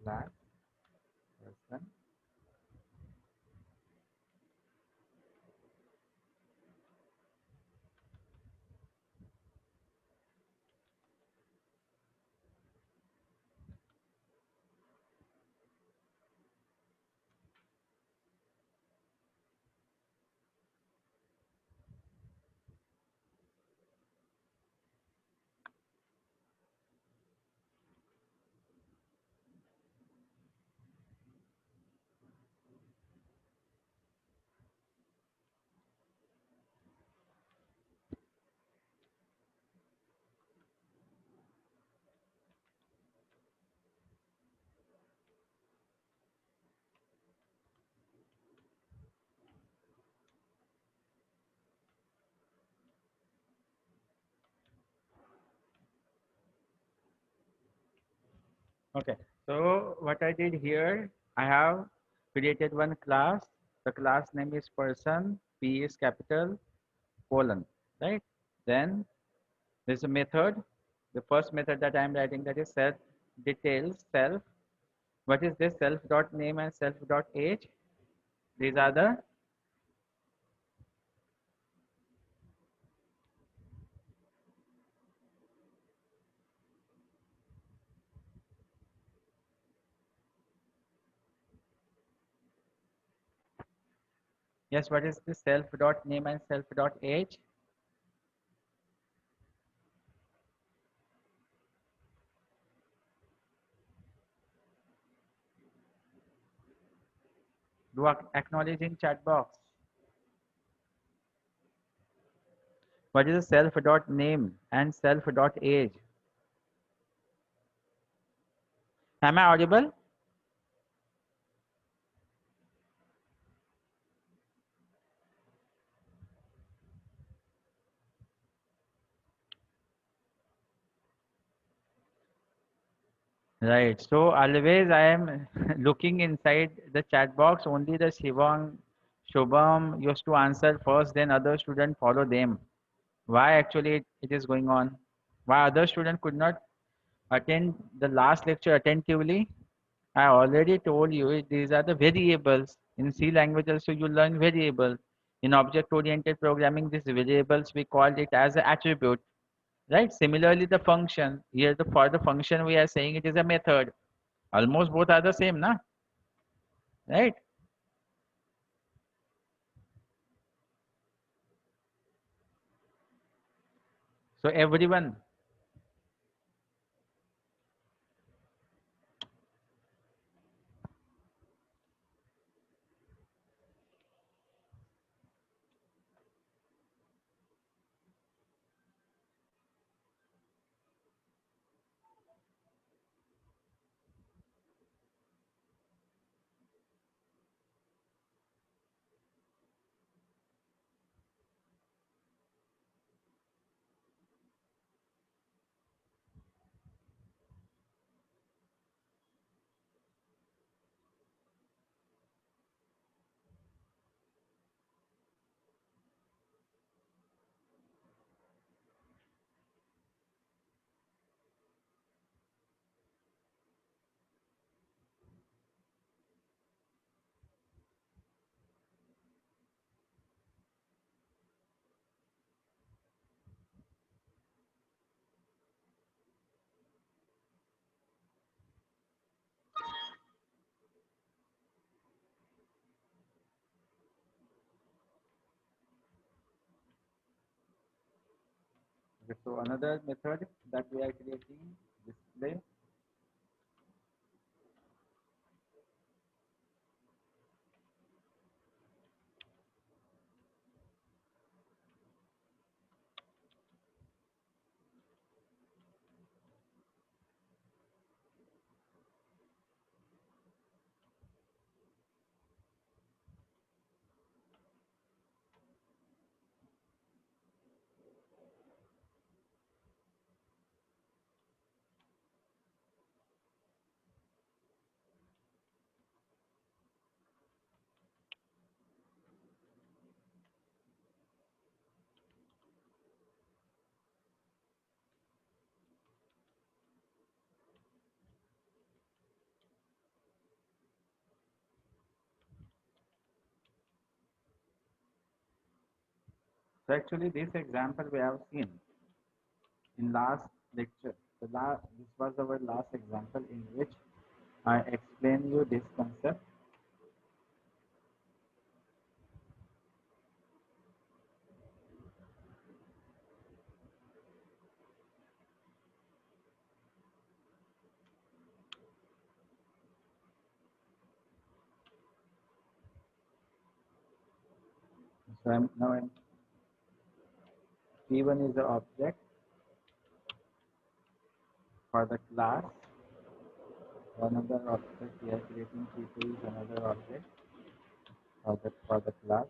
class person. Okay, so what I did here, I have created one class. The class name is person, P is capital, colon, right? Then there's a method. The first method that I'm writing, that is self details self. What is this? Self dot name and self dot age. These are the, yes, what is the self dot name and self dot age? Do acknowledge in chat box. What is the self dot name and self dot age? Am I audible? Right. So always I am looking inside the chat box. Only the Shivang, Shubham used to answer first, then other students follow them. Why actually it is going on? Why other student could not attend the last lecture attentively? I already told you these are the variables. In C language also you learn variable. In object-oriented programming, these variables we call it as an attribute. Right? Similarly, the function here, the for the function we are saying it is a method. Almost both are the same, na? Right? So everyone, so another method that we are creating, display. So actually this example we have seen in last lecture. This was our last example in which I explain you this concept. So now P1 is the object for the class. Another object we are creating P2 is another object for the class.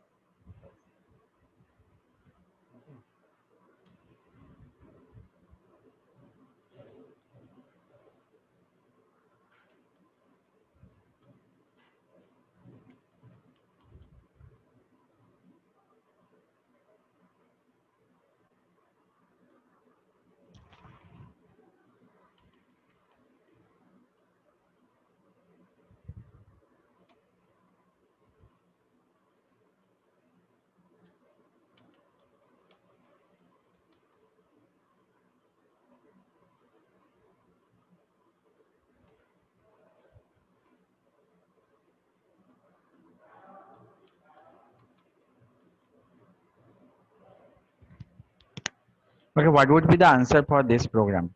Okay, what would be the answer for this program?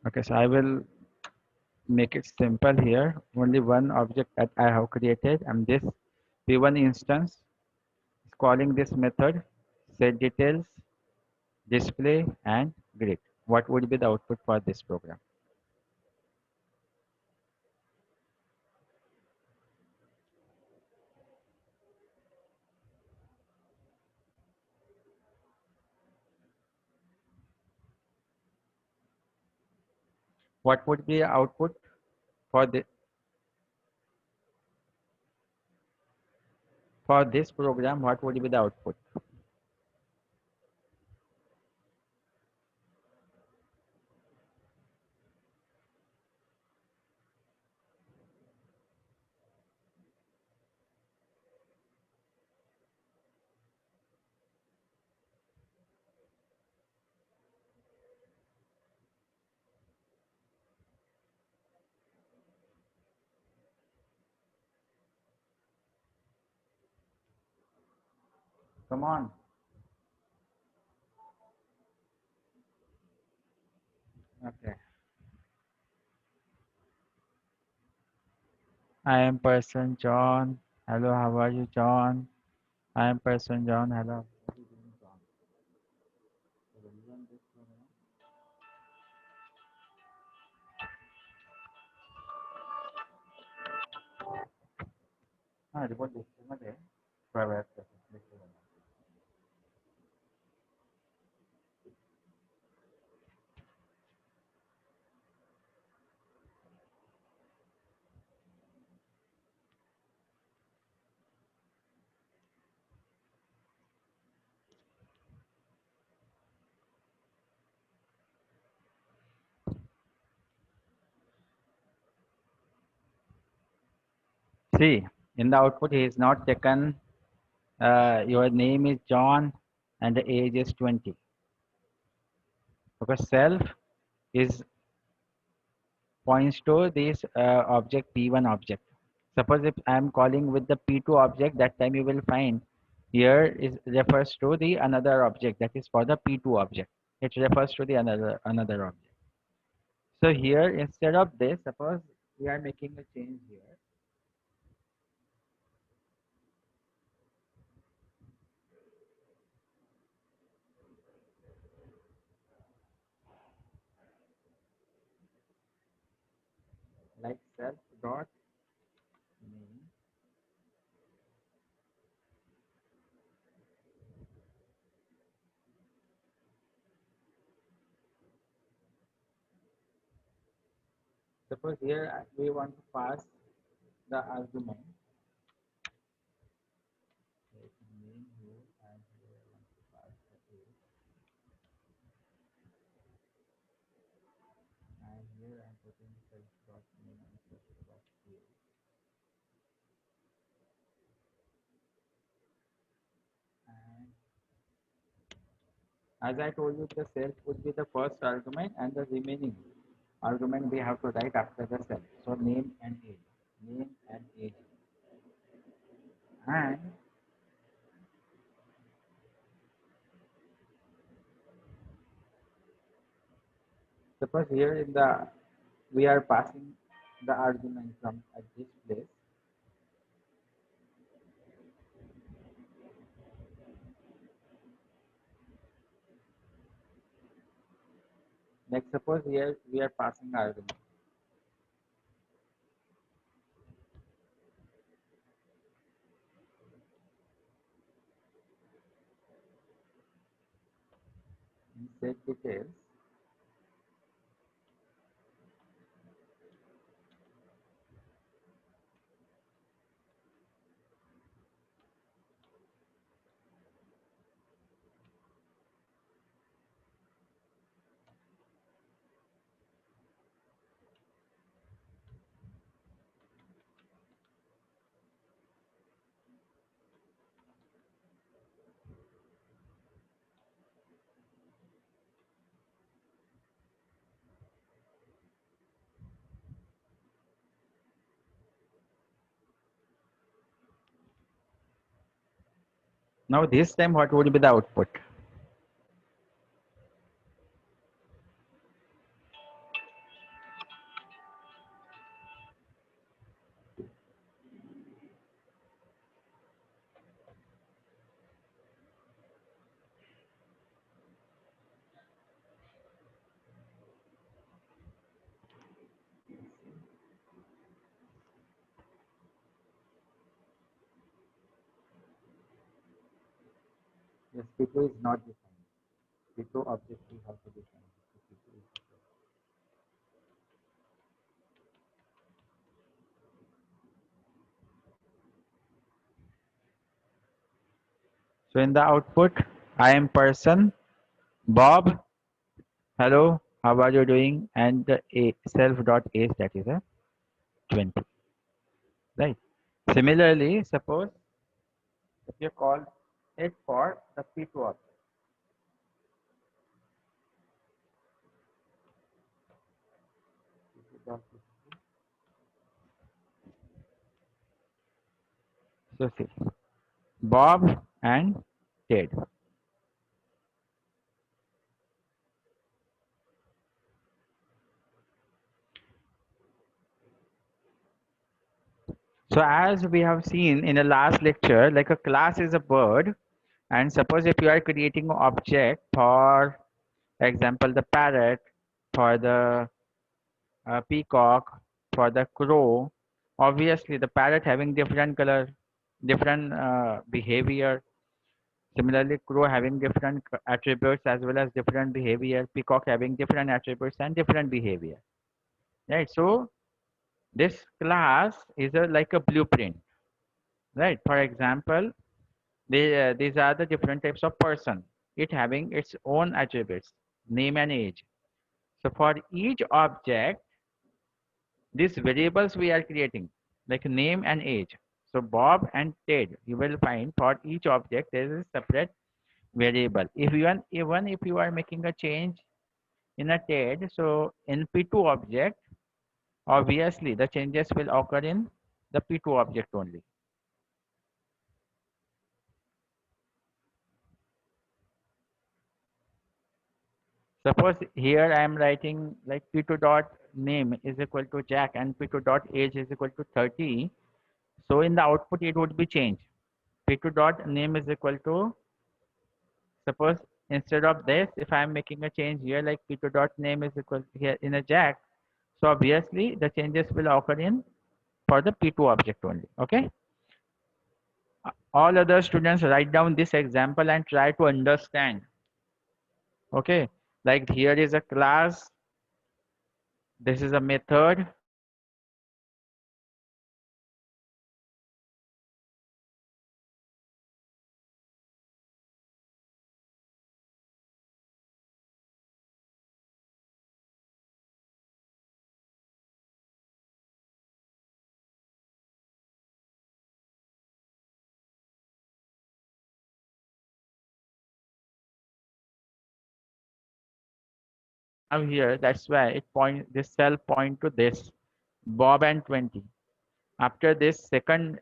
Okay, so I will make it simple here. Only one object that I have created, and this P1 instance is calling this method set details, display, and grid. What would be the output for this program? What would be the output for this program? What would be the output? Come on. Okay. I am person John. Hello, how are you, John? I am person John. Hello. What are you doing, John? So when you run this program, report this. Private. See, in the output, he is not taken. Your name is John, and the age is 20. Because self is points to this object P1 object. Suppose if I am calling with the P2 object, that time you will find here is refers to the another object that is for the P2 object. It refers to the another object. So here instead of this, suppose we are making a change here. Like self dot name. Suppose here we want to pass the argument. Like name here and here I want to pass the age. And here I'm putting self dot name and self dot age. As I told you, the self would be the first argument and the remaining argument we have to write after the self. So name and age. Name and age. And suppose here in the we are passing the argument from at this place. Like suppose here we are passing argument. In set details. Now this time what would be the output? Yes, P2 is not defined. P2 object we have to define. So P2 is so in the output, I am person, Bob, hello, how are you doing? And the self dot age that is a 20, right? Similarly, suppose if you call it for the P2 object. So see, Bob and Ted. So as we have seen in the last lecture, like a class is a bird, and suppose if you are creating an object for example the parrot, for the peacock, for the crow, obviously the parrot having different color, different behavior. Similarly, crow having different attributes as well as different behavior, peacock having different attributes and different behavior. Right. So this class is a, like a blueprint. Right. For example, these are the different types of person. It having its own attributes, name and age. So for each object, these variables we are creating, like name and age. So Bob and Ted, you will find for each object there is a separate variable. If even if you are making a change in a Ted, so in P2 object, obviously the changes will occur in the P2 object only. Suppose here I am writing like P2 dot name is equal to Jack and P2 dot age is equal to 30. So in the output it would be changed. P2 dot name is equal to, suppose instead of this, if I am making a change here like P2 dot name is equal to here in a Jack, so obviously the changes will occur in for the P2 object only. Okay. All other students write down this example and try to understand. Okay. Like here is a class. This is a method. Now here, that's why this cell point to this, Bob and 20. After this second,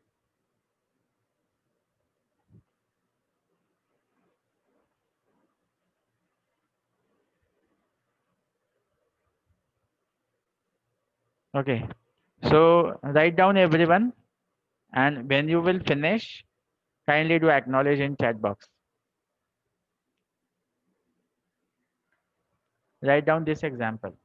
okay. So write down everyone, and when you will finish, kindly do acknowledge in chat box. Write down this example.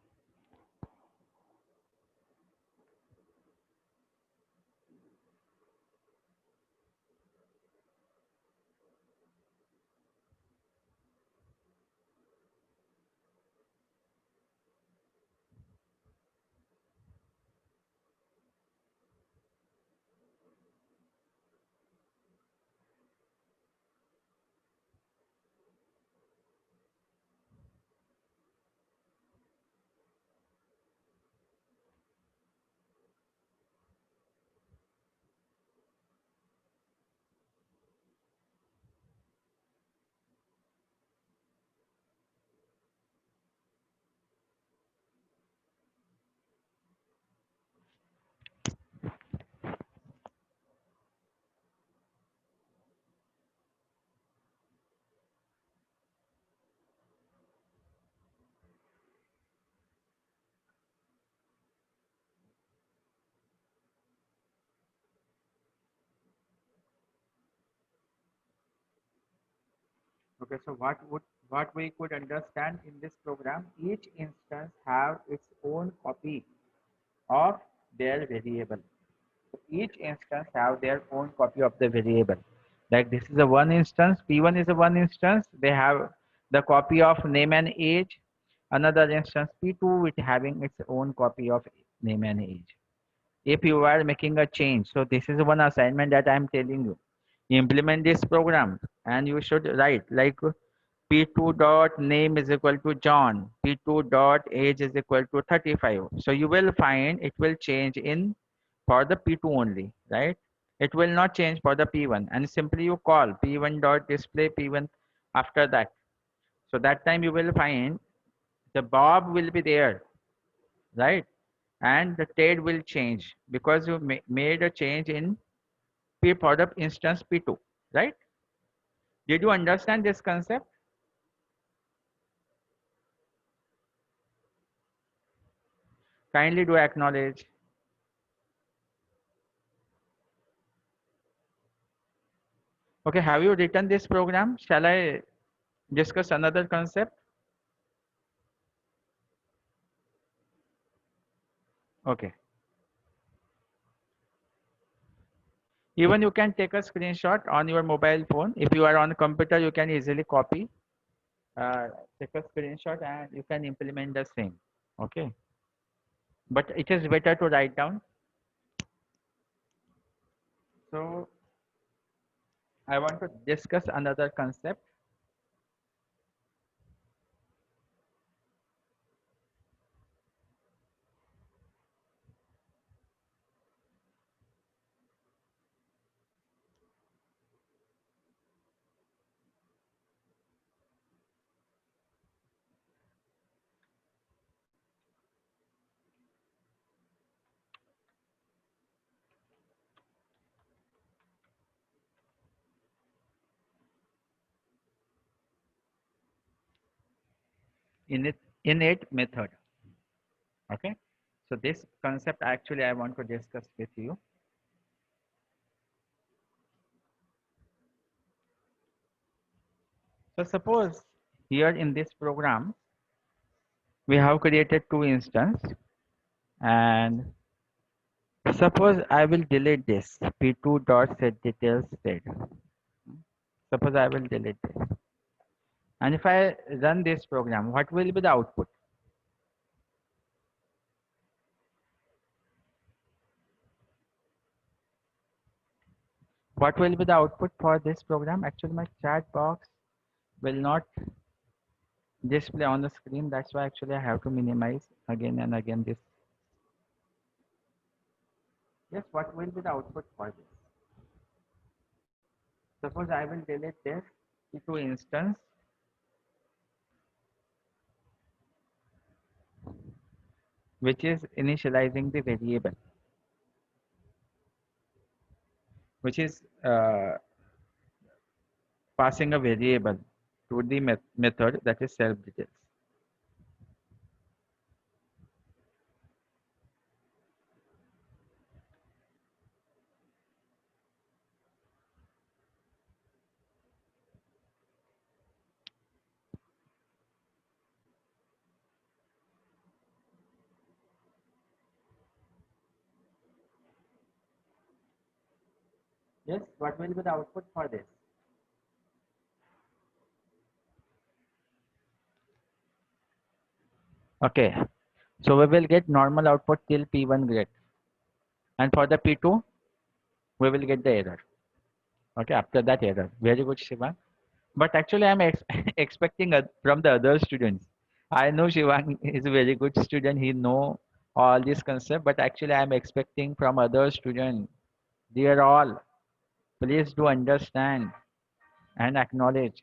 Okay, so what we could understand in this program, each instance have its own copy of their variable. Each instance have their own copy of the variable. Like this is a one instance, P1 is a one instance, they have the copy of name and age. Another instance P2 with having its own copy of name and age. If you are making a change, so this is one assignment that I am telling you. Implement this program and you should write like P2 dot name is equal to John, P2 dot age is equal to 35. So you will find it will change in for the P2 only, right? It will not change for the P1, and simply you call P1 dot display P1 after that. So that time you will find the Bob will be there, right? And the Ted will change because you made a change in P for the instance P2, right? Did you understand this concept? Kindly do acknowledge. Okay, have you written this program? Shall I discuss another concept? Okay. Even you can take a screenshot on your mobile phone. If you are on a computer, you can easily copy, uh, take a screenshot and you can implement the same. Okay. But it is better to write down. So I want to discuss another concept. Innate method. Okay. So this concept actually I want to discuss with you. So suppose here in this program, we have created two instances, and suppose I will delete this p2 dot set details state. Suppose I will delete this. And if I run this program, what will be the output? What will be the output for this program? Actually, my chat box will not display on the screen. That's why actually I have to minimize again and again this. Yes, what will be the output for this? Suppose I will delete this p2 instance. which is initializing the variable, which is passing a variable to the method that is self details. Yes, what will be the output for this? Okay, so we will get normal output till P1 grade, and for the P2, we will get the error. Okay, after that error. Very good, Shivang. But actually, I'm expecting from the other students. I know Shivang is a very good student. He know all this concept, but actually, I'm expecting from other students. Dear all, please do understand and acknowledge.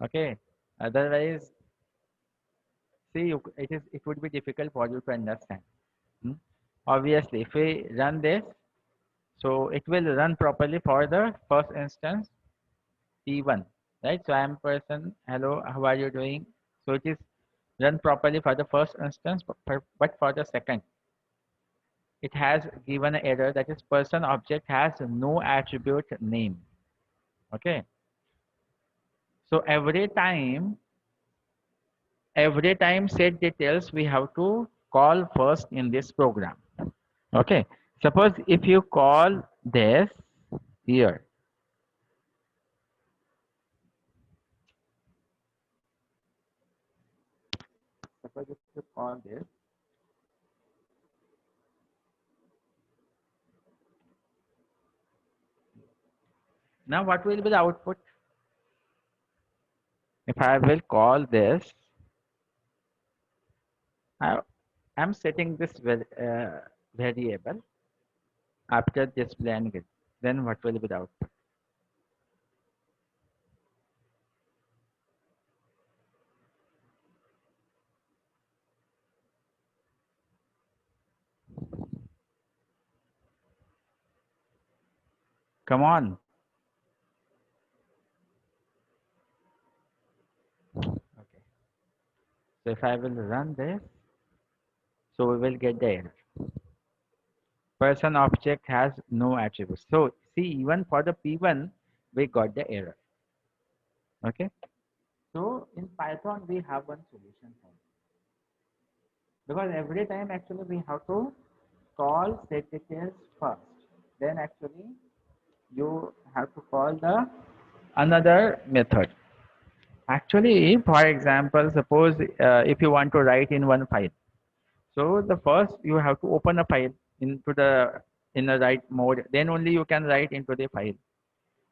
Okay, otherwise, see, it would be difficult for you to understand. Hmm? Obviously, if we run this, so it will run properly for the first instance T1, right? So I am person, hello, how are you doing? So it is run properly for the first instance, but for the second, it has given an error that is person object has no attribute name. Okay. So every time set details we have to call first in this program. Okay. Suppose if you call this here, suppose if you call this, now what will be the output? If I will call this, I am setting this variable after displaying it. Then what will be the output? Come on. Okay. So if I will run this, so we will get the error. Person object has no attributes. So see, even for the P1, we got the error. Okay. So in Python, we have one solution for it. Because every time actually we have to call set details first. Then actually you have to call the another method. Actually, for example, suppose if you want to write in one file, so the first you have to open a file into the in the write mode, then only you can write into the file.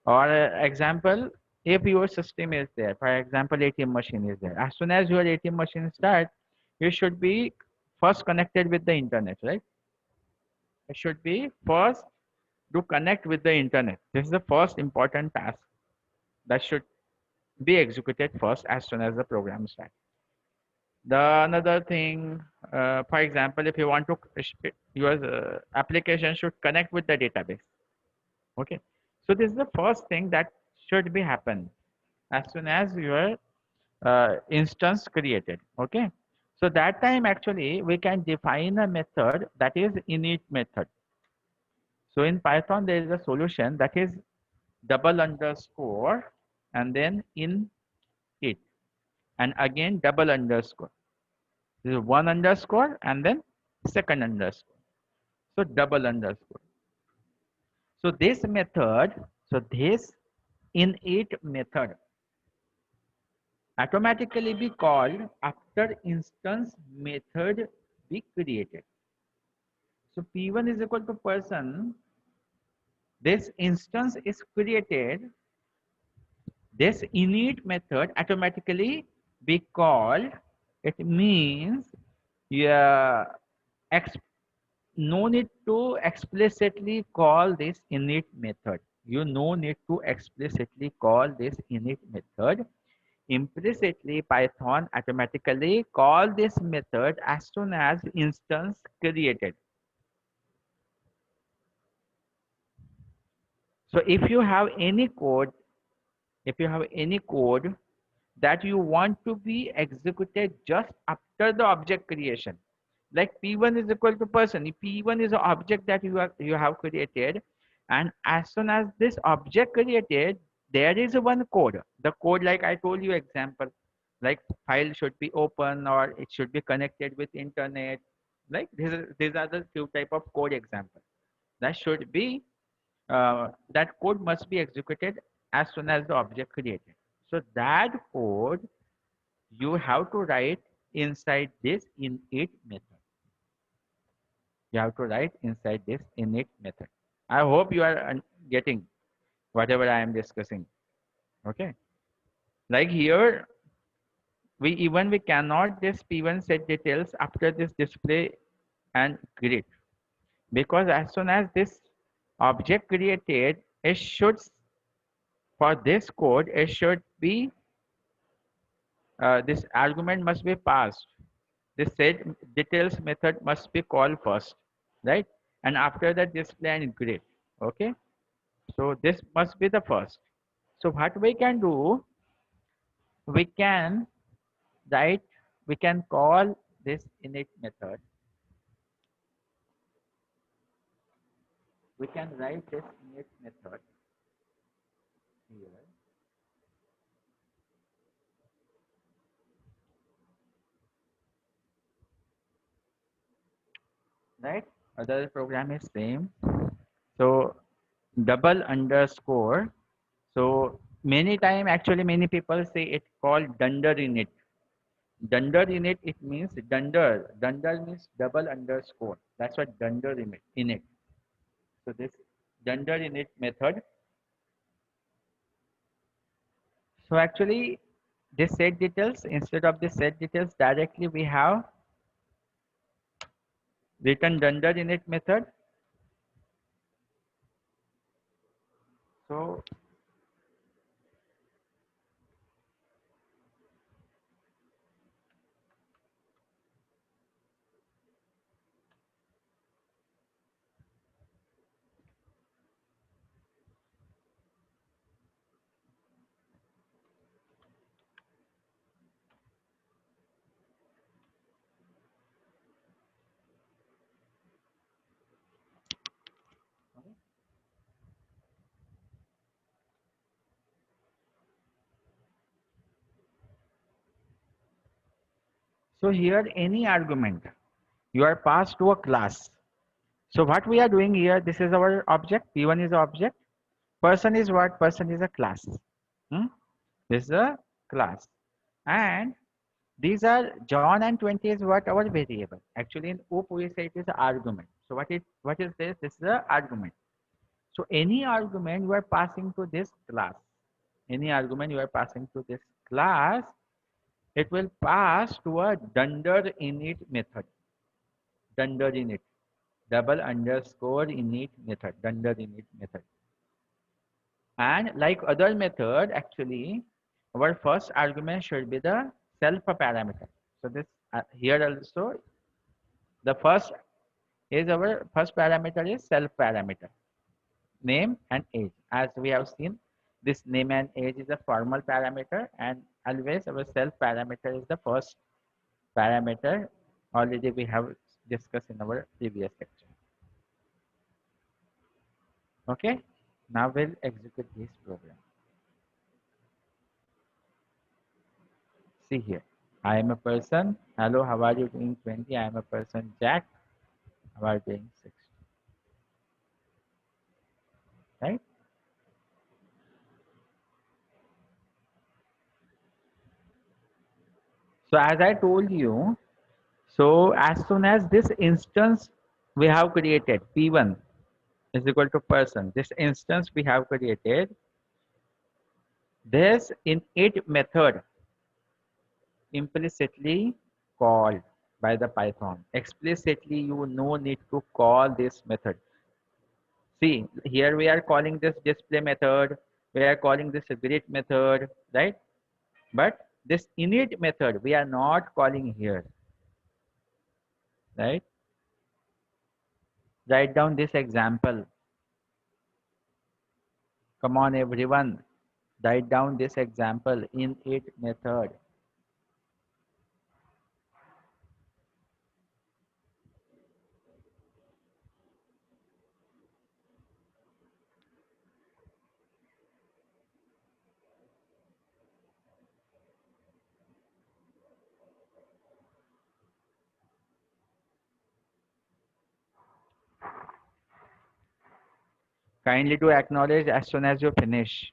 Or example, if your system is there, for example, ATM machine is there. As soon as your ATM machine start, you should be first connected with the internet, right? It should be first to connect with the internet. This is the first important task that should be executed first as soon as the program starts. The another thing, for example, if you want to, your application should connect with the database. Okay, so this is the first thing that should be happen as soon as your instance created. Okay, so that time actually we can define a method that is init method. So in Python there is a solution that is double underscore and then in it and again double underscore. This is one underscore and then second underscore. So double underscore. So this method, so this init method automatically be called after instance method be created. So P1 is equal to person. This instance is created. This init method automatically be called. It means yeah, no need to explicitly call this init method. You no need to explicitly call this init method. Implicitly, Python automatically call this method as soon as instance created. So if you have any code, if you have any code that you want to be executed just after the object creation, like p1 is equal to person, if p1 is an object that you have created, and as soon as this object created, there is one code. The code, like I told you example, like file should be open or it should be connected with internet. Like these are the few type of code example that should be that code must be executed as soon as the object created. So that code you have to write inside this init method. You have to write inside this init method. I hope you are getting whatever I am discussing. Okay. Like here, we cannot this p1 set details after this display and grid, because as soon as this object created, it should, for this code, it should be this argument must be passed. This set details method must be called first, right? And after that display and grid. Okay. So this must be the first. So what we can do, we can write, we can call this init method. We can write this init method here. Right? Other program is same. So double underscore. So many time actually many people say it called dunder init. Dunder init, it means dunder. Dunder means double underscore. That's what dunder init. So this dunder init method. So actually this set details, instead of the set details directly we have written dunder init method. So so here any argument you are passed to a class. So what we are doing here, this is our object, P1 is object. Person is what? Person is a class. Hmm? This is a class. And these are John and 20 is what? Our variable. Actually in OOP we say it is argument. So what is this? This is a argument. So any argument you are passing to this class. Any argument you are passing to this class, it will pass to a dunder init method. Dunder init. Double underscore init method. Dunder init method. And like other method, actually, our first argument should be the self parameter. So this here also the first parameter is self parameter, name and age. As we have seen, this name and age is a formal parameter, and always our self parameter is the first parameter. Already we have discussed in our previous lecture. Okay, now we'll execute this program. See here. I am a person. Hello, how are you doing? 20. I am a person. Jack, how are you doing? 6. Right? So as I told you, so as soon as this instance we have created, P1 is equal to person. This instance we have created, this init method implicitly called by the Python. Explicitly, you no need to call this method. See, here we are calling this display method, we are calling this grid method, right? But this init method we are not calling here, right? Write down this example. Come on, everyone. Write down this example, init method. Kindly to acknowledge as soon as you finish.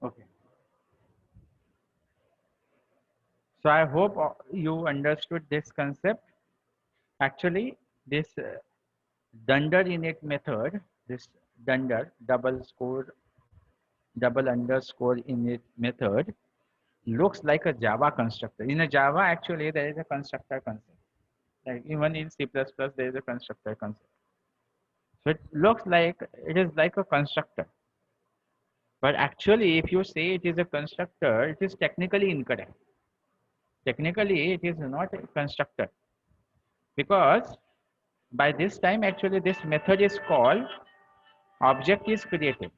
Okay. So I hope you understood this concept. Actually, this dunder init method, this dunder double underscore init method looks like a Java constructor. In a Java, actually, there is a constructor concept. Like even in C++, there is a constructor concept. So it looks like it is like a constructor. But actually, if you say it is a constructor, it is technically incorrect. Technically, it is not a constructor because by this time, actually, this method is called object is created.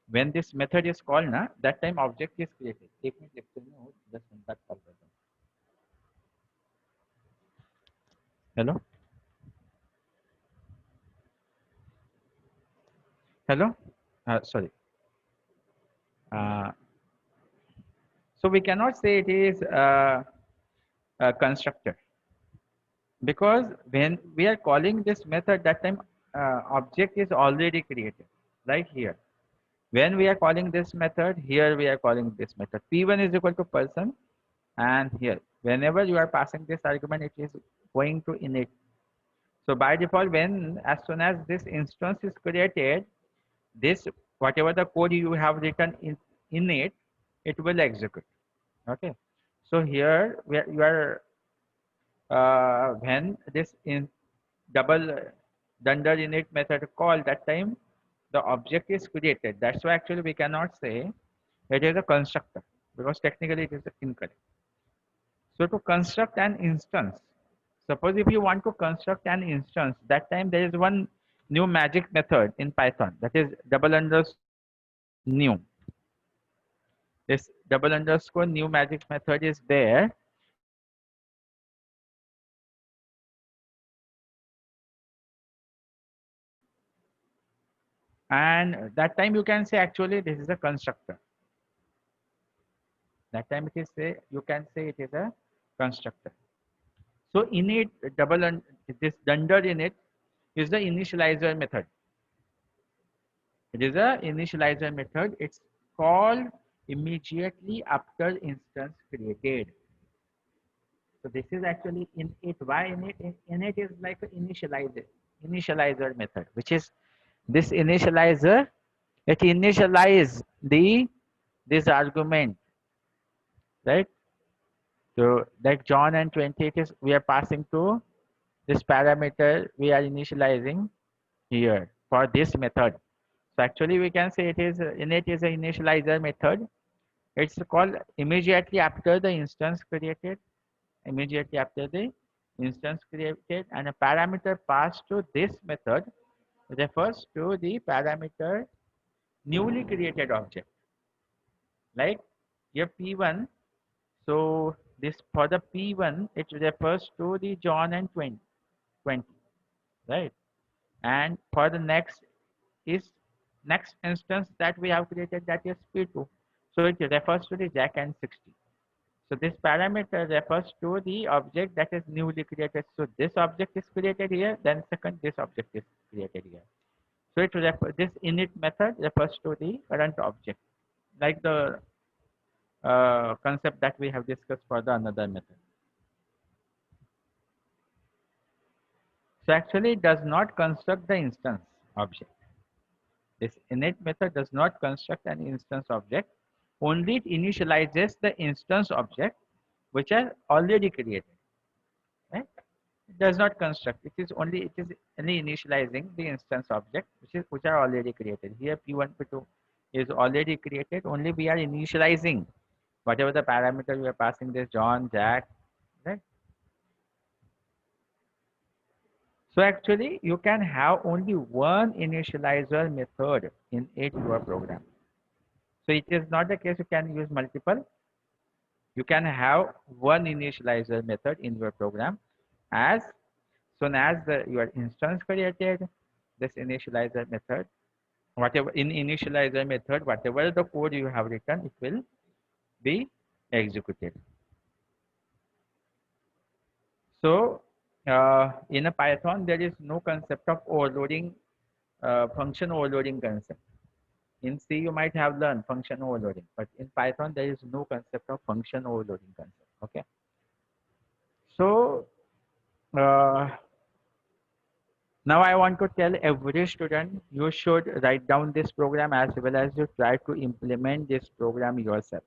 When this method is called, na, that time object is created. एक minute लिखते हैं वो just that call करता हूँ. Hello, hello. Sorry. Uh, so we cannot say it is a constructor because when we are calling this method, that time object is already created. Right here. When we are calling this method, here we are calling this method. P1 is equal to person, and here whenever you are passing this argument, it is going to init. So by default, when as soon as this instance is created, this whatever the code you have written in it, it will execute. Okay. So here where you are when this in double dunder init method call, that time the object is created. That's why actually we cannot say it is a constructor because technically it is incorrect. So to construct an instance, suppose if you want to construct an instance, that time there is one new magic method in Python, that is double underscore new. This double underscore new magic method is there. And that time you can say actually this is a constructor. That time it is say you can say it is a constructor. So init this dunder init is the initializer method. It is a initializer method. It's called immediately after instance created. So this is actually init. Why init? Init is like an initializer method, which is this initializer. It initialize the this argument, right? So like John and 20, it is we are passing to this parameter we are initializing here for this method. So actually we can say it is init is an initializer method. It's called immediately after the instance created, immediately after the instance created, and a parameter passed to this method refers to the parameter newly created object. Like your P1, so this for the P1 it refers to the John and 20, right? And for the next is next instance that we have created, that is P2. So it refers to the Jack and 60. So this parameter refers to the object that is newly created. So this object is created here, then second this object is created here. So this init method refers to the current object, like the concept that we have discussed for the another method. So actually it does not construct the instance object. This init method does not construct an instance object, only it initializes the instance object which are already created. Right? It does not construct. It is only initializing the instance object which are already created. Here P1, P2 is already created. Only we are initializing whatever the parameter we are passing this John, Jack, right? So actually you can have only one initializer method in your program. So it is not the case you can use multiple. You can have one initializer method in your program. As soon as your instance created, this initializer method, whatever in initializer method, whatever the code you have written, it will be executed. So in a Python, there is no concept of overloading, function overloading concept. In C, you might have learned function overloading, but in Python, there is no concept of function overloading concept. Okay. So uh, now I want to tell every student you should write down this program as well as you try to implement this program yourself.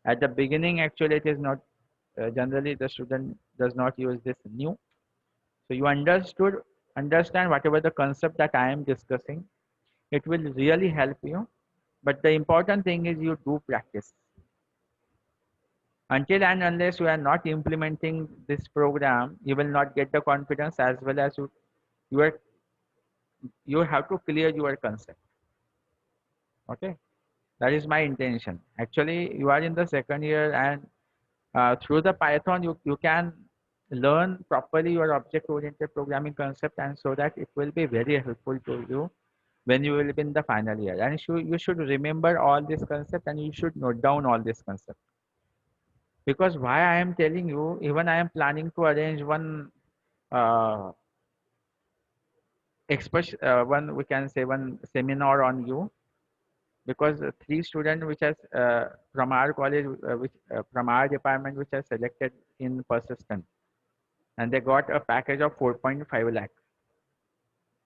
At the beginning, actually, it is not generally the student does not use this new. So you understand whatever the concept that I am discussing. It will really help you. But the important thing is you do practice. Until and unless you are not implementing this program, you will not get the confidence as well as you are you have to clear your concept. Okay, that is my intention. Actually, you are in the second year, and through the Python, you can learn properly your object-oriented programming concept, and so that it will be very helpful to you when you will be in the final year. And you should remember all this concept, and you should note down all this concept. Because why I am telling you, even I am planning to arrange uh, one we can say one seminar on you, because three students which has from our college which from our department which are selected in persistent, and they got a package of 4.5 lakh.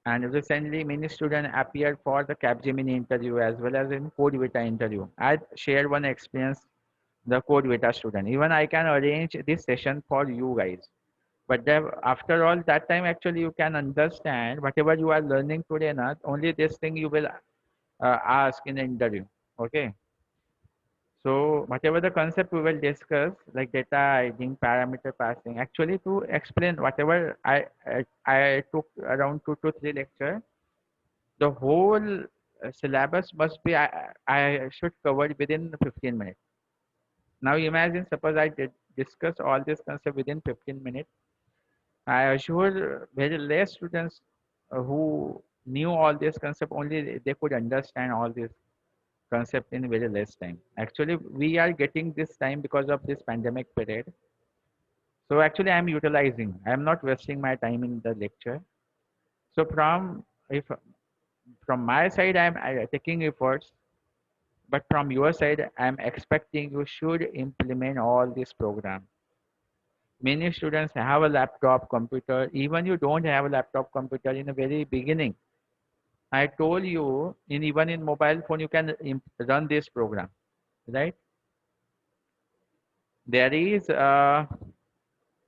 And recently many students appeared for the Capgemini interview as well as in Code Vita interview. I shared one experience, the Code Vita student. Even I can arrange this session for you guys. But then after all that time, actually you can understand whatever you are learning today, not only this thing you will ask in the interview. Okay. So whatever the concept we will discuss, like data hiding, parameter passing, actually to explain whatever I took around 2 to 3 lecture, the whole syllabus must be I should cover it within 15 minutes. Now imagine suppose I did discuss all this concept within 15 minutes. I assure very less students who knew all this concept, only they could understand all this concept in very less time. Actually, we are getting this time because of this pandemic period. So actually, I am utilizing. I am not wasting my time in the lecture. So if from my side, I taking efforts, but from your side, I am expecting you should implement all this program. Many students have a laptop computer. Even you don't have a laptop computer in the very beginning. I told you, even in mobile phone, you can run this program, right? There is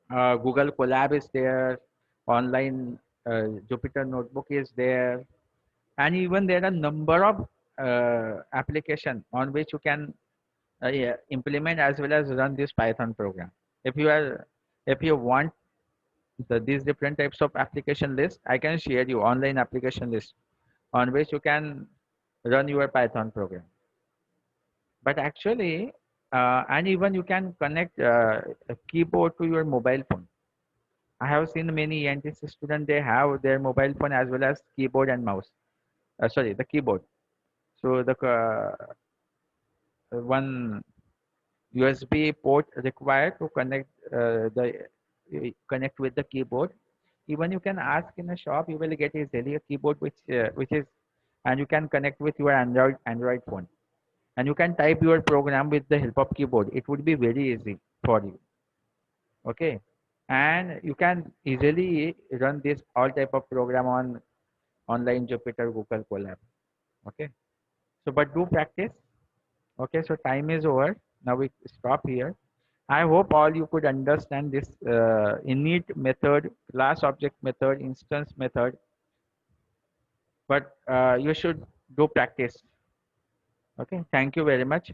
Google Colab is there, online Jupyter Notebook is there, and even there are number of application on which you can yeah, implement as well as run this Python program. If you are, if you want these different types of application list, I can share you online application list on which you can run your Python program. But actually, and even you can connect a keyboard to your mobile phone. I have seen many ENTC students, they have their mobile phone as well as keyboard and mouse. Sorry, the keyboard. So the one USB port required to connect connect with the keyboard. Even you can ask in a shop, you will get easily a keyboard which is, and you can connect with your Android phone, and you can type your program with the help of keyboard. It would be very easy for you. Okay, and you can easily run this all type of program on online Jupyter Google Colab. Okay, so but do practice. Okay, so time is over. Now we stop here. I hope all you could understand this init method, class object method, instance method, but you should do practice. Okay, thank you very much.